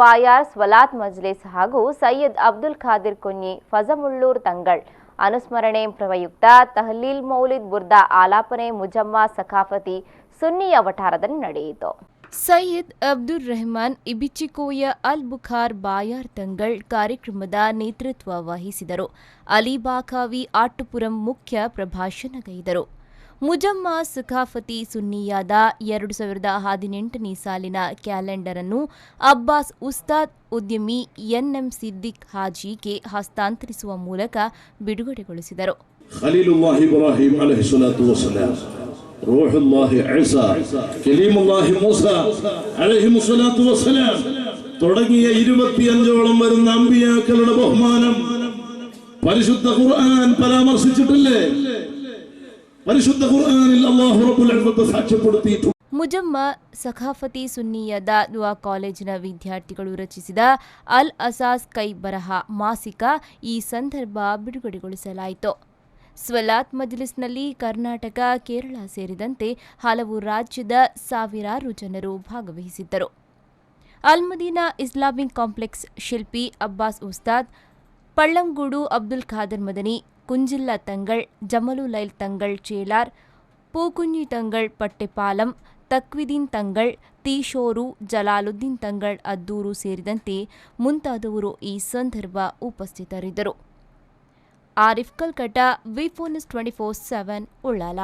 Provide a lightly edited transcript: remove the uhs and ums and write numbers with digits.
ಬಾಯಾರ್ ಸ್ವಲಾತ್ ಮಜ್ಲಿಸ್ ಹಾಗೂ ಸೈಯದ್ ಅಬ್ದುಲ್ ಖಾದಿರ್ ಕುಂಜಿ ಫಜಮುಳ್ಳೂರ್ ತಂಗಳ್ ಅನುಸ್ಮರಣೆ ಪ್ರಯುಕ್ತ ತಹಲೀಲ್ ಮೌಲಿದ್ ಬುರ್ದಾ ಆಲಾಪನೆ ಮುಜಮ್ಮಾ ಸಖಾಫತಿ ಸುನ್ನಿಯ ವಠಾರದಲ್ಲಿ ನಡೆಯಿತು. ಸೈಯದ್ ಅಬ್ದುಲ್ ರೆಹಮಾನ್ ಇಬಿಚಿಕೋಯ ಅಲ್ ಬುಖಾರ್ ಬಾಯಾರ್ ತಂಗಳ್ ಕಾರ್ಯಕ್ರಮದ ನೇತೃತ್ವ ವಹಿಸಿದರು. ಅಲಿಬಾಖಾವಿ ಆಟುಪುರಂ ಮುಖ್ಯ ಪ್ರಭಾಷಣಗೈದರು. ಮುಜಮ್ಮಾ ಸಖಾಫತಿ ಸುನ್ನಿಯಾದ 2018ನೇ ಸಾಲಿನ ಕ್ಯಾಲೆಂಡರ್ ಅನ್ನು ಅಬ್ಬಾಸ್ ಉಸ್ತಾದ್ ಉದ್ಯಮಿ ಎನ್ಎಂ ಸಿದ್ದಿಕ್ ಹಾಜಿಗೆ ಹಸ್ತಾಂತರಿಸುವ ಮೂಲಕ ಬಿಡುಗಡೆಗೊಳಿಸಿದರು. ಖಲೀಲುಲ್ಲಾಹ್ ಇಬ್ರಾಹಿಂ ಅಲೈಹಿಸ್ಸಲಾತು ವಸ್ಸಲಾಮ್, ರೂಹುಲ್ಲಾಹ್ ಈಸಾ, ಕಲೀಮುಲ್ಲಾಹ್ ಮೂಸಾ ಅಲೈಹಿಸ್ಸಲಾತು ವಸ್ಸಲಾಮ್ തുടങ്ങിയ 25ഓളം വരുന്ന അമ്പിയാക്കളുടെ ബഹുമാനം പരിശുദ്ധ ഖുർആൻ പരാമർശിച്ചിട്ടില്ലേ? ಪರಿಶುದ್ಧ ಕುರ್ಆನಿൽ ಅಲ್ಲಾಹು ರಬ್ಬುಲ್ ಇಜ್ಜತ್ ಸಾಕ್ಷ್ಯಪಡುತ್ತಿತ್ತು. ಮುಜಮ್ಮಾ ಸಖಾಫತಿ ಸುನ್ನಿಯದ ದುವಾ ಕಾಲೇಜಿನ ವಿದ್ಯಾರ್ಥಿಗಳು ರಚಿಸಿದ ಅಲ್ ಅಸಾಸ್ ಕೈ ಬರಹ ಮಾಸಿಕ ಈ ಸಂದರ್ಭ ಬಿಡುಗಡೆಗೊಳಿಸಲಾಯಿತು. ಸ್ವಲಾತ್ ಮಜ್ಲಿಸ್ನಲ್ಲಿ ಕರ್ನಾಟಕ, ಕೇರಳ ಸೇರಿದಂತೆ ಹಲವು ರಾಜ್ಯದ ಸಾವಿರಾರು ಜನರು ಭಾಗವಹಿಸಿದ್ದರು. ಅಲ್ಮದೀನಾ ಇಸ್ಲಾಮಿಕ್ ಕಾಂಪ್ಲೆಕ್ಸ್ ಶಿಲ್ಪಿ ಅಬ್ಬಾಸ್ ಉಸ್ತಾದ್, ಪಳ್ಳಂಗೂಡು ಅಬ್ದುಲ್ ಖಾದರ್ ಮದನಿ, ಕುಂಜಿಲ್ಲ ತಂಗಳ್, ಜಮಲುಲೈಲ್ ತಂಗಳ್ ಚೇಲಾರ್, ಪೂಕುಂಜಿ ತಂಗಳ್ ಪಟ್ಟೆಪಾಲಂ, ತಕ್ವಿದೀನ್ ತಂಗಳ್, ತೀಶೋರು, ಜಲಾಲುದ್ದೀನ್ ತಂಗಳ್ ಅದ್ದೂರು ಸೇರಿದಂತೆ ಮುಂತಾದವರು ಈ ಸಂದರ್ಭ ಉಪಸ್ಥಿತರಿದ್ದರು. ಆರಿಫ್ ಕಲ್ಕಟ, ವಿ4 ನ್ಯೂಸ್ 24/7 ಉಳ್ಳಾಲ.